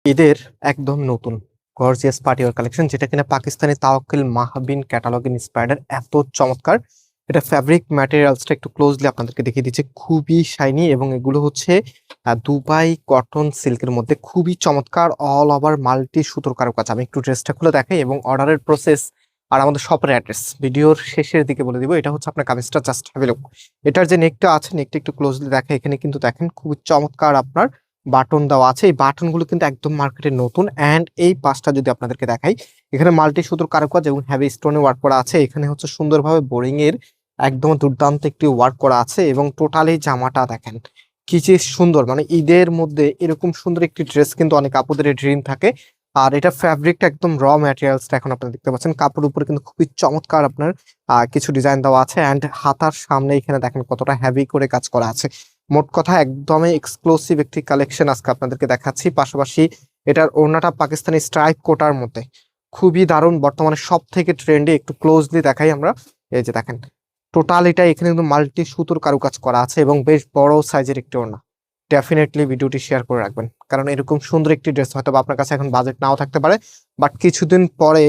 ঈদের একদম নতুন গর্জিয়াস পার্টি ওয়্যার কালেকশন, যেটা কিনা পাকিস্তানি তাওয়াক্কুল মাহবিন ক্যাটালগ ইন্সপায়ার্ড, এত চমৎকার। এটা ফ্যাব্রিক ম্যাটেরিয়ালসটা একটু ক্লোজলি আপনাদেরকে দেখিয়ে দিচ্ছে, খুবই শাইনি এবং এগুলো হচ্ছে দুবাই কটন সিল্কের মধ্যে খুবই চমৎকার অল ওভার মাল্টি সুতোর কারুকাজ। আমি একটু ড্রেসটা খুলে দেখাই এবং অর্ডারের প্রসেস আর আমাদের শপের অ্যাড্রেস ভিডিওর শেষের দিকে বলে দিব। এটা হচ্ছে আপনার কামিজটা, জাস্ট হ্যাভ এ লুক। এটার যে নেকটা আছে, নেকটা একটু ক্লোজলি দেখা, এখানে কিন্তু দেখেন খুবই চমৎকার আপনার বাটন দেওয়া আছে। এই বাটনগুলো কিন্তু একদম মার্কেটে নতুন। অ্যান্ড এই পাশটা যদি আপনাদেরকে দেখাই, এখানে মাল্টি সুতোর কারুকাজ এবং হেভি স্টোনে ওয়ার্ক করা আছে। এখানে হচ্ছে সুন্দরভাবে বোরিং এর একদম দুর্দান্ত একটি ওয়ার্ক করা আছে এবং টোটালি জামাটা দেখেন কি যে সুন্দর। মানে ঈদের মধ্যে এরকম সুন্দর একটি ড্রেস কিন্তু অনেক আপুদের ড্রিম থাকে। আর এটা ফ্যাব্রিকটা একদম র ম্যাটেরিয়ালসটা এখন আপনারা দেখতে পাচ্ছেন, কাপড়ের উপরে কিন্তু খুবই চমৎকার আপনার কিছু ডিজাইন দেওয়া আছে। অ্যান্ড হাতার সামনে এখানে দেখেন কতটা হেভি করে কাজ করা আছে। মোট কথা একদমই এক্সক্লুসিভ একটি কালেকশন আজকে আপনাদেরকে দেখাচ্ছি। পাশাপাশি এটার ওড়নাটা পাকিস্তানি স্ট্রাইপ কোটার মধ্যে খুবই দারুণ, বর্তমানে সব থেকে ট্রেন্ডি। একটু ক্লোজলি দেখাই আমরা। এই যে দেখেন টোটাল এটা এখানে কিন্তু মাল্টি সুতোর কারুকাজ করা আছে এবং বেশ বড় সাইজের একটি ওড়না। ডেফিনেটলি ভিডিওটি শেয়ার করে রাখবেন, কারণ এরকম সুন্দর একটি ড্রেস হয়তো আপনার কাছে এখন বাজেট নাও থাকতে পারে, বাট কিছুদিন পরে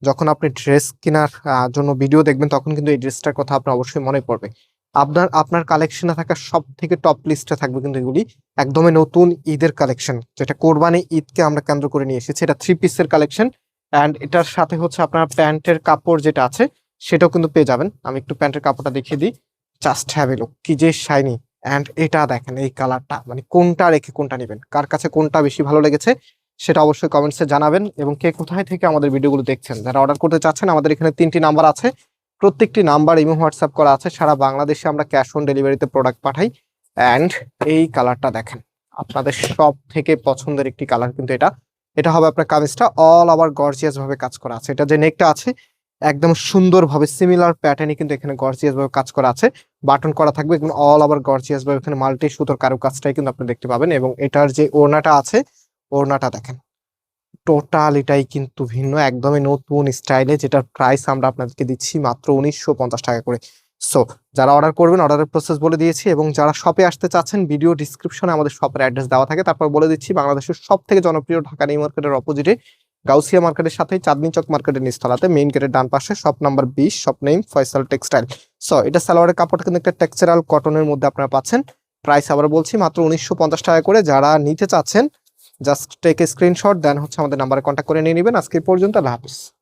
যখন আপনি ড্রেস কেনার জন্য ভিডিও দেখবেন, তখন কিন্তু এই ড্রেসটার কথা আপনার অবশ্যই মনে পড়বে। আপনার আপনার কালেকশনে থাকা সব থেকে টপ লিস্টে থাকবে কিন্তু এগুলি একদমই নতুন ঈদের কালেকশন, যেটা কোরবানি ঈদকে আমরা কেন্দ্র করে নিয়ে এসেছি। এটা 3 পিসের কালেকশন। অ্যান্ড এটার সাথে হচ্ছে আপনার প্যান্টের কাপড় যেটা আছে সেটাও কিন্তু পেয়ে যাবেন। আমি একটু প্যান্টের কাপড়টা দেখিয়ে দিই, জাস্ট হ্যাভ এ লুক, কি যে শাইনি। অ্যান্ড এটা দেখেন এই কালারটা, মানে কোনটা রেখে কোনটা নেবেন, কার কাছে কোনটা বেশি ভালো লেগেছে সেটা অবশ্যই কমেন্টসে জানাবেন। এবং কে কোথায় থেকে আমাদের ভিডিওগুলো দেখছেন, যারা অর্ডার করতে চাচ্ছেন, আমাদের এখানে 3টি নাম্বার আছে। প্রত্যেকটি নাম্বার ইমো হোয়াটসঅ্যাপ করা আছে। সারা বাংলাদেশে আমরা ক্যাশ অন ডেলিভারিতে প্রোডাক্ট পাঠাই। অ্যান্ড এই কালারটা দেখেন, আপনাদের সব থেকে পছন্দের একটি কালার কিন্তু এটা। এটা হবে আপনার কামিজটা অল ওভার গর্জিয়াস ভাবে কাজ করা আছে। এটা যে নেকটা আছে একদম সুন্দরভাবে সিমিলার প্যাটার্নে কিন্তু এখানে গর্জিয়াস ভাবে কাজ করা আছে। বাটন করা থাকবে এবং অল ওভার গর্জিয়াস ভাবে এখানে মাল্টি সুতোর কারুকাজটাই কিন্তু আপনি দেখতে পাবেন। এবং এটার যে ওড়নাটা আছে, ওড়নাটা দেখেন টোটাল এটাই কিন্তু ভিন্ন, একদমই নতুন স্টাইলে, যেটার প্রাইস আমরা আপনাদেরকে দিচ্ছি মাত্র 1950 টাকা করে। সো যারা অর্ডার করবেন, অর্ডারের প্রসেস বলে দিয়েছি। এবং যারা শপে আসতে চাচ্ছেন, ভিডিও ডিসক্রিপশনে আমাদের শপের অ্যাড্রেস দেওয়া থাকে। তারপর বলে দিচ্ছি, বাংলাদেশের সব থেকে জনপ্রিয় ঢাকা নিউ মার্কেটের অপোজিটে গাউসিয়া মার্কেটের সাথে চাঁদনী চক মার্কেটের নিচতলাতে মেইন গেটের ডান পাশে shop number 20, shop name Faisal textile. So এটা সালোয়ারের কাপড়টা কিন্তু একটা টেক্সচারাল কটনের মধ্যে আপনারা পাচ্ছেন। প্রাইস আবার বলছি মাত্র 1950 টাকা করে। যারা নিতে চাচ্ছেন জাস্ট টেক এ স্ক্রিনশট, দেন হচ্ছে আমাদের নাম্বারে কন্ট্যাক্ট করে নিয়ে নেবেন। আজকে এই পর্যন্ত, আল্লাহ হাফিজ।